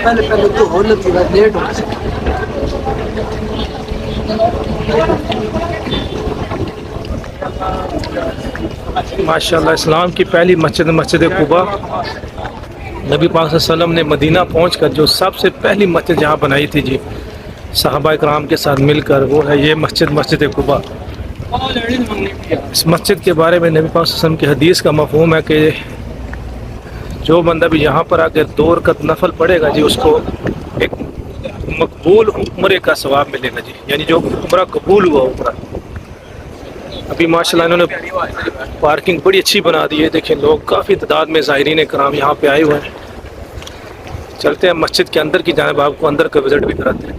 پہلے پہلے تو ہولت تھی لیٹ ہو ماشاءاللہ اسلام کی پہلی مسجد مسجد قباء، نبی پاک صلی اللہ علیہ وسلم نے مدینہ پہنچ کر جو سب سے پہلی مسجد جہاں بنائی تھی جی صحابہ کرام کے ساتھ مل کر، وہ ہے یہ مسجد مسجد قباء۔ اس مسجد کے بارے میں نبی پاک صلی اللہ علیہ وسلم کی حدیث کا مفہوم ہے کہ جو بندہ بھی یہاں پر آ کے 2 رکعت نفل پڑھے گا جی، اس کو ایک مقبول عمرے کا ثواب ملے گا جی، یعنی جو عمرہ قبول ہوا عمرہ۔ ابھی ماشاءاللہ انہوں نے پارکنگ بڑی اچھی بنا دی ہے، دیکھیں لوگ کافی تعداد میں زائرین کرام یہاں پہ آئے ہوئے ہیں۔ چلتے ہیں مسجد کے اندر کی جانب، آپ کو اندر کا وزٹ بھی کراتے ہیں۔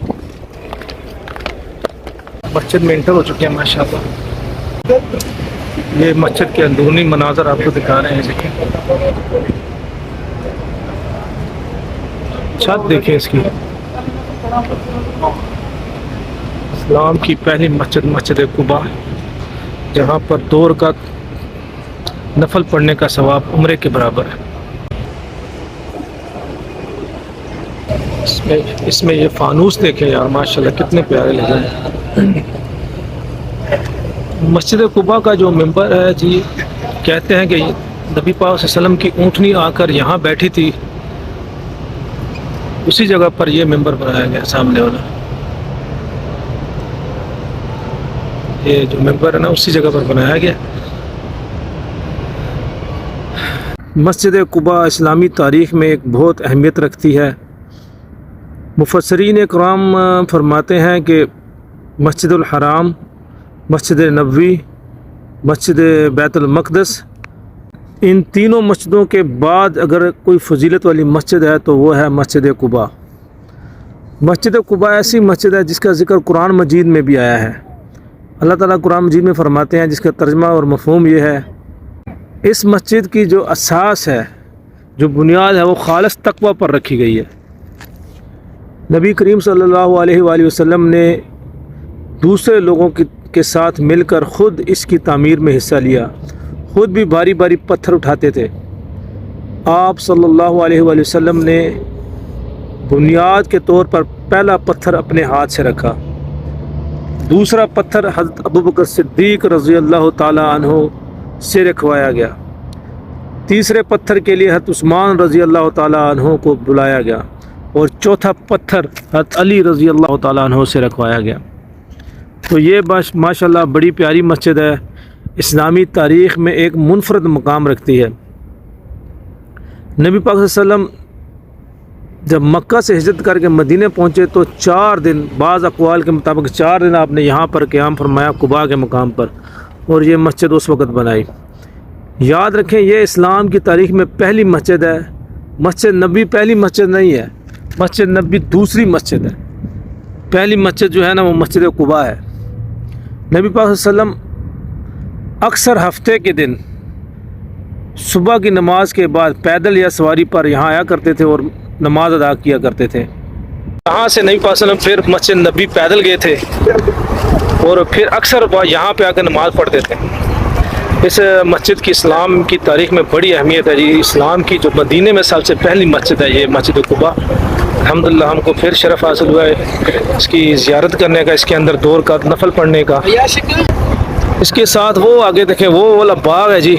مسجد میں انٹر ہو چکے ہیں ماشاءاللہ۔ یہ مسجد کے اندرونی مناظر آپ کو دکھا رہے ہیں، دیکھیں چھت دیکھیں اس کی۔ اسلام کی پہلی مسجد مسجد قباء، جہاں پر 2 رکعت نفل پڑھنے کا ثواب عمرے کے برابر ہے۔ اس میں یہ فانوس دیکھیں یار، ماشاءاللہ کتنے پیارے لگ رہے ہیں۔ مسجد قباء کا جو ممبر ہے جی، کہتے ہیں کہ نبی پاک صلی اللہ علیہ وسلم کی اونٹنی آ کر یہاں بیٹھی تھی، اسی جگہ پر یہ ممبر بنایا گیا سامنے والا۔ یہ جو ممبر ہے نا، اسی جگہ پر بنایا گیا۔ مسجد قباء اسلامی تاریخ میں ایک بہت اہمیت رکھتی ہے۔ مفسرین کرام فرماتے ہیں کہ مسجد الحرام، مسجد نبوی، مسجد بیت المقدس، ان تینوں مسجدوں کے بعد اگر کوئی فضیلت والی مسجد ہے تو وہ ہے مسجد قباء۔ مسجد قباء ایسی مسجد ہے جس کا ذکر قرآن مجید میں بھی آیا ہے۔ اللہ تعالیٰ قرآن مجید میں فرماتے ہیں، جس کا ترجمہ اور مفہوم یہ ہے، اس مسجد کی جو اساس ہے، جو بنیاد ہے، وہ خالص تقوی پر رکھی گئی ہے۔ نبی کریم صلی اللہ علیہ وآلہ وسلم نے دوسرے لوگوں کے ساتھ مل کر خود اس کی تعمیر میں حصہ لیا، خود بھی بھاری بھاری پتھر اٹھاتے تھے۔ آپ صلی اللہ علیہ وآلہ وسلم نے بنیاد کے طور پر پہلا پتھر اپنے ہاتھ سے رکھا، دوسرا پتھر حضرت ابوبکر صدیق رضی اللہ تعالی عنہ سے رکھوایا گیا، تیسرے پتھر کے لیے حضرت عثمان رضی اللہ تعالی عنہ کو بلایا گیا، اور چوتھا پتھر حضرت علی رضی اللہ تعالی عنہ سے رکھوایا گیا۔ تو یہ ماشاءاللہ بڑی پیاری مسجد ہے، اسلامی تاریخ میں ایک منفرد مقام رکھتی ہے۔ نبی پاک صلی اللہ علیہ وسلم جب مکہ سے ہجرت کر کے مدینے پہنچے تو 4 دن، بعض اقوال کے مطابق 4 دن آپ نے یہاں پر قیام فرمایا قباء کے مقام پر، اور یہ مسجد اس وقت بنائی۔ یاد رکھیں یہ اسلام کی تاریخ میں پہلی مسجد ہے، مسجد نبی پہلی مسجد نہیں ہے، مسجد نبی دوسری مسجد ہے۔ پہلی مسجد جو ہے نا وہ مسجد قباء ہے۔ نبی پاک صلی اللہ علیہ وسلم اکثر ہفتے کے دن صبح کی نماز کے بعد پیدل یا سواری پر یہاں آیا کرتے تھے اور نماز ادا کیا کرتے تھے۔ یہاں سے نبی پاک صلی اللہ علیہ وسلم پھر مسجد نبی پیدل گئے تھے اور پھر اکثر یہاں پہ آ کر نماز پڑھتے تھے۔ اس مسجد کی اسلام کی تاریخ میں بڑی اہمیت ہے جی۔ اسلام کی جو مدینے میں سب سے پہلی مسجد ہے یہ مسجد قباء۔ الحمدللہ ہم کو پھر شرف حاصل ہوا ہے اس کی زیارت کرنے کا، اس کے اندر 2 رکعت نفل پڑھنے کا۔ اس کے ساتھ وہ آگے دیکھیں، وہ والا باغ ہے جی،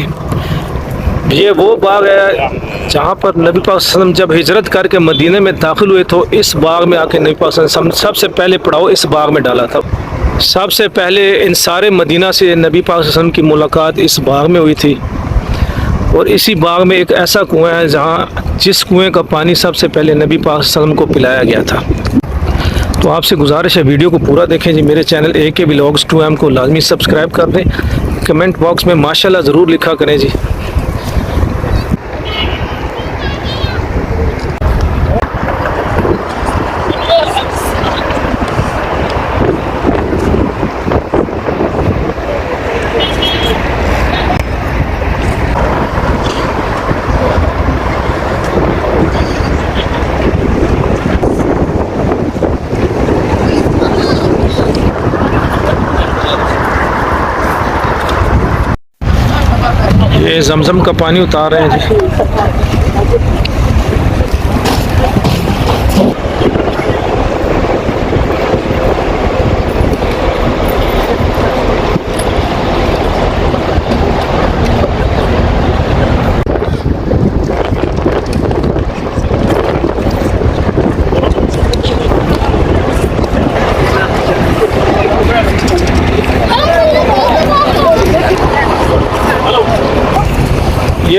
یہ وہ باغ ہے جہاں پر نبی پاک صلی اللہ علیہ وسلم جب ہجرت کر کے مدینے میں داخل ہوئے تو اس باغ میں آ کے نبی پاک صلی اللہ علیہ وسلم سب سے پہلے پڑاؤ اس باغ میں ڈالا تھا۔ سب سے پہلے ان سارے مدینہ سے نبی پاک صلی اللہ علیہ وسلم کی ملاقات اس باغ میں ہوئی تھی، اور اسی باغ میں ایک ایسا کنواں ہے جس کنویں کا پانی سب سے پہلے نبی پاک صلی اللہ علیہ وسلم کو پلایا گیا تھا۔ تو آپ سے گزارش ہے ویڈیو کو پورا دیکھیں جی۔ میرے چینل AK ولاگز 2M کو لازمی سبسکرائب کر دیں، کمنٹ باکس میں ماشاءاللہ ضرور لکھا کریں جی۔ یہ زمزم کا پانی اتار رہے ہیں جی۔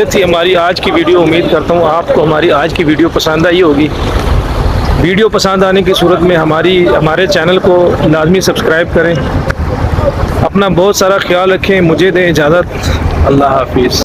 یہ تھی ہماری آج کی ویڈیو. امید کرتا ہوں آپ کو ہماری آج کی ویڈیو پسند آئی ہوگی. ویڈیو پسند آنے کی صورت میں ہمارے چینل کو لازمی سبسکرائب کریں. اپنا بہت سارا خیال رکھیں. مجھے دیں اجازت. اللہ حافظ.